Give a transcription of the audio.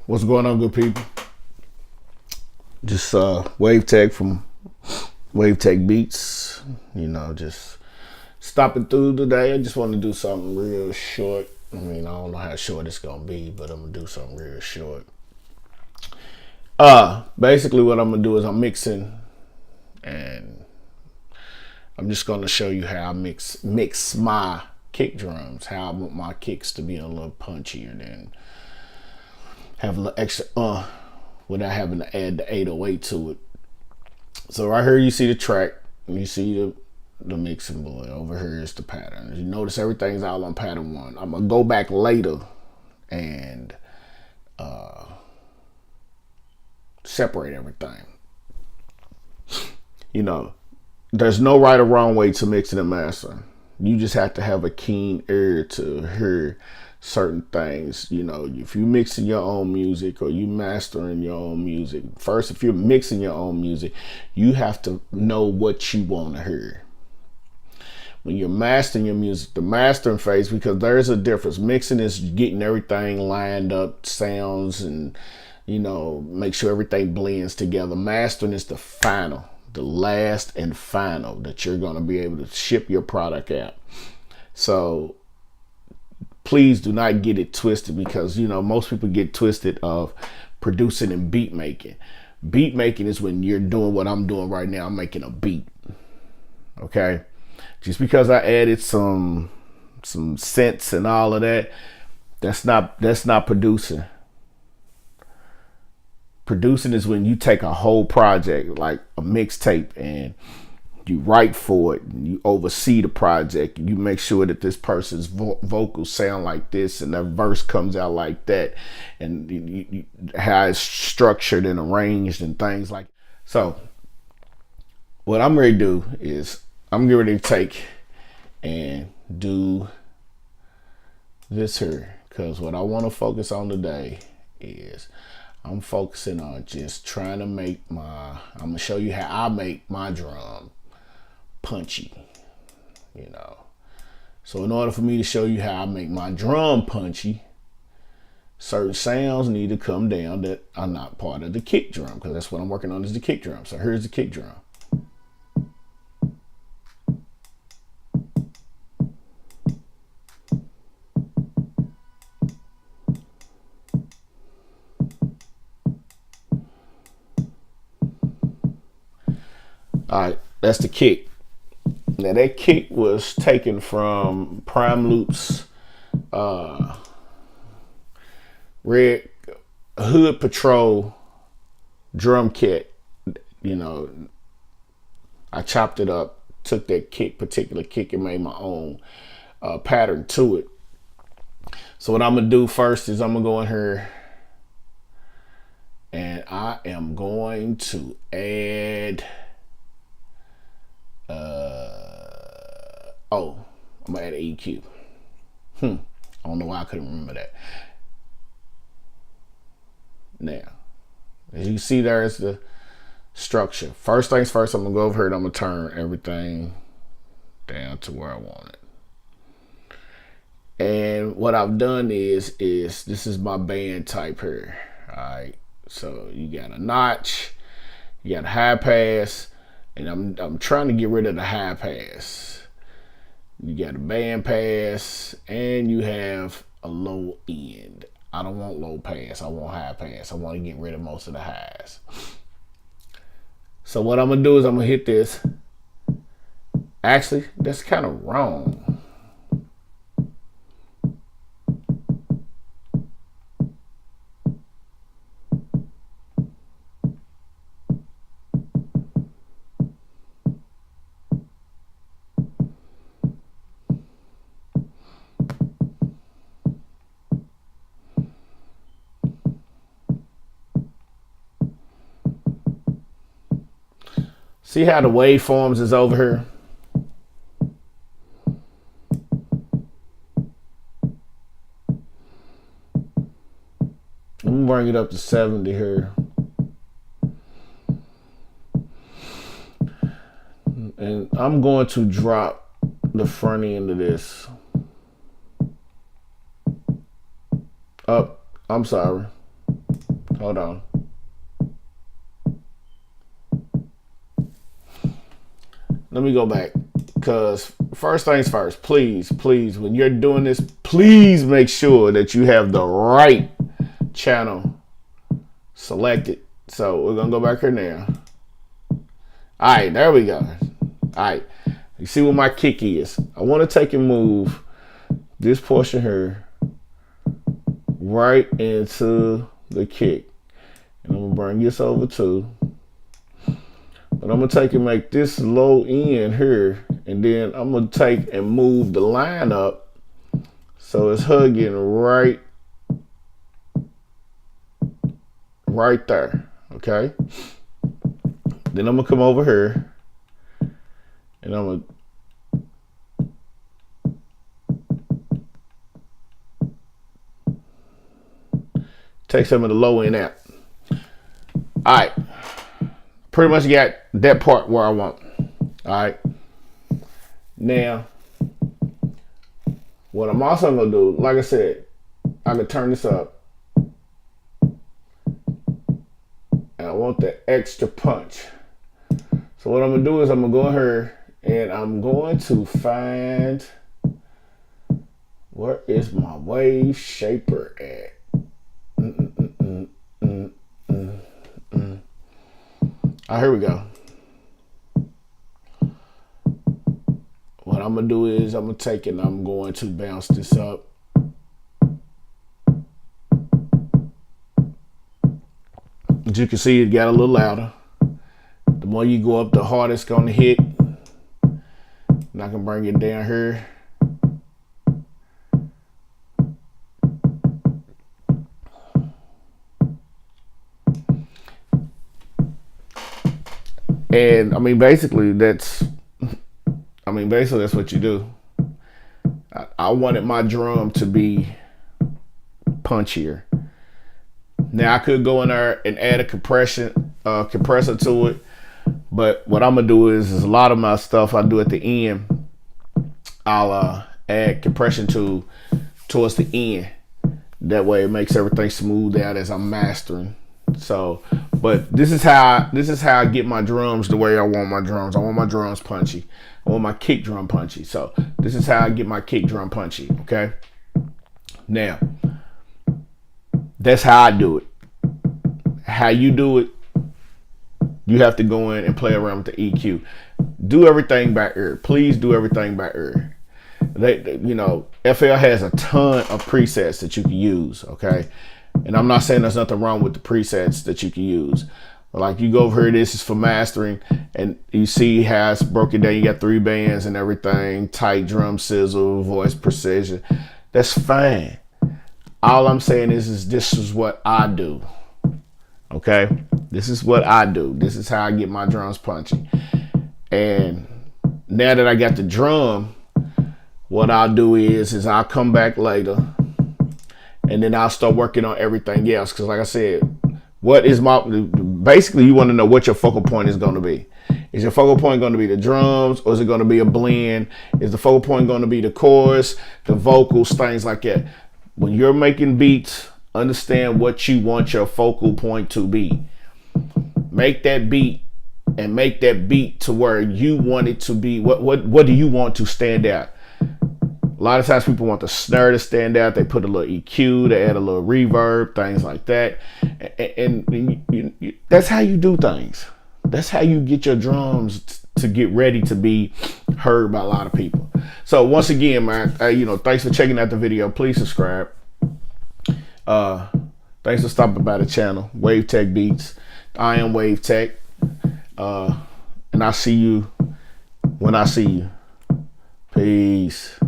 What's going on, good people? Just Wave Tech from Wave Tech Beats. Just stopping through today. I just want to do something real short. I don't know how short it's gonna be, but I'm gonna do something real short. Basically what I'm gonna do is I'm mixing, and I'm just gonna show you how I mix my kick drums, how I want my kicks to be a little punchier, and have a little extra without having to add the 808 to it. So right here you see the track, and you see the mixing board. Over here is the pattern. You notice everything's all on pattern 1. I'm gonna go back later and separate everything. There's no right or wrong way to mix and master. You just have to have a keen ear to hear certain things. If you're mixing your own music or you mastering your own music, first, if you're mixing your own music, you have to know what you want to hear. When you're mastering your music, the mastering phase, because there's a difference. Mixing is getting everything lined up, sounds, and make sure everything blends together. Mastering is the final, the last and final that you're going to be able to ship your product out. So please do not get it twisted, because most people get twisted of producing and beat making. Beat making is when you're doing what I'm doing right now. I'm making a beat. Okay, just because I added some synths and all of that, that's not producing. Producing is when you take a whole project, like a mixtape, and you write for it, and you oversee the project, and you make sure that this person's vocals sound like this, and their verse comes out like that, and how it's structured and arranged and things like that. So what I'm ready to do is I'm getting ready to take and do this here, because what I want to focus on today is I'm focusing on just trying to I'm going to show you how I make my drum punchy. So in order for me to show you how I make my drum punchy, certain sounds need to come down that are not part of the kick drum, because that's what I'm working on, is the kick drum. So here's the kick drum. All right, that's the kick. Now that kick was taken from Prime Loop's Red Hood Patrol drum kit. I chopped it up, took that particular kick, and made my own pattern to it. So what I'm gonna do first is I'm gonna go in here, and I am going to add. I'm gonna add an EQ. I don't know why I couldn't remember that. Now, as you see, there's the structure. First things first, I'm gonna go over here and I'm gonna turn everything down to where I want it. And what I've done is this is my band type here. All right, so you got a notch, you got a high pass, and I'm trying to get rid of the high pass. You got a band pass, and you have a low end. I don't want low pass, I want high pass. I want to get rid of most of the highs. So what I'm gonna do is I'm gonna hit this. Actually, that's kind of wrong. See how the waveforms is over here? I'm gonna bring it up to 70 here. And I'm going to drop the front end of this up. I'm sorry. Hold on. Let me go back. Because first things first, please, when you're doing this, please make sure that you have the right channel selected. So we're going to go back here now. All right, there we go. All right. You see what my kick is. I want to take and move this portion here right into the kick. And I'm going to bring this over too. But I'm going to take and make this low end here. And then I'm going to take and move the line up so it's hugging right there. Okay. Then I'm going to come over here. And I'm going to take some of the low end out. All right. Pretty much got that part where I want. All right. Now, what I'm also going to do, like I said, I can turn this up. And I want the extra punch. So what I'm going to do is I'm going to go here and I'm going to find, where is my wave shaper at? All right, here we go. What I'm going to do is I'm going to take it and I'm going to bounce this up. As you can see, it got a little louder. The more you go up, the harder it's going to hit. And I can bring it down here. And I mean, basically that's what you do. I wanted my drum to be punchier. Now I could go in there and add a compressor to it, but what I'm gonna do is a lot of my stuff I do at the end, I'll add compression towards the end. That way it makes everything smooth out as I'm mastering. So, but this is how I get my drums the way I want my drums. I want my drums punchy. I want my kick drum punchy. So this is how I get my kick drum punchy. Okay. Now, that's how I do it. How you do it, you have to go in and play around with the EQ. Do everything by ear. Please do everything by ear. FL has a ton of presets that you can use. Okay. And I'm not saying there's nothing wrong with the presets that you can use. Like you go over here, this is for mastering, and you see how it's broken down. You got 3 bands and everything, tight drum sizzle, voice precision. That's fine. All I'm saying is this is what I do. Okay? This is what I do. This is how I get my drums punchy. And now that I got the drum, what I'll do is I'll come back later. And then I'll start working on everything else. Because like I said, basically you want to know what your focal point is going to be. Is your focal point going to be the drums, or is it going to be a blend? Is the focal point going to be the chorus, the vocals, things like that? When you're making beats, understand what you want your focal point to be. Make that beat and make that beat to where you want it to be. What do you want to stand out? A lot of times people want the snare to stand out. They put a little EQ, they add a little reverb, things like that. And that's how you do things. That's how you get your drums to get ready to be heard by a lot of people. So once again, man, thanks for checking out the video. Please subscribe. Thanks for stopping by the channel. Wave Tech Beats. I am Wave Tech. And I'll see you when I see you. Peace.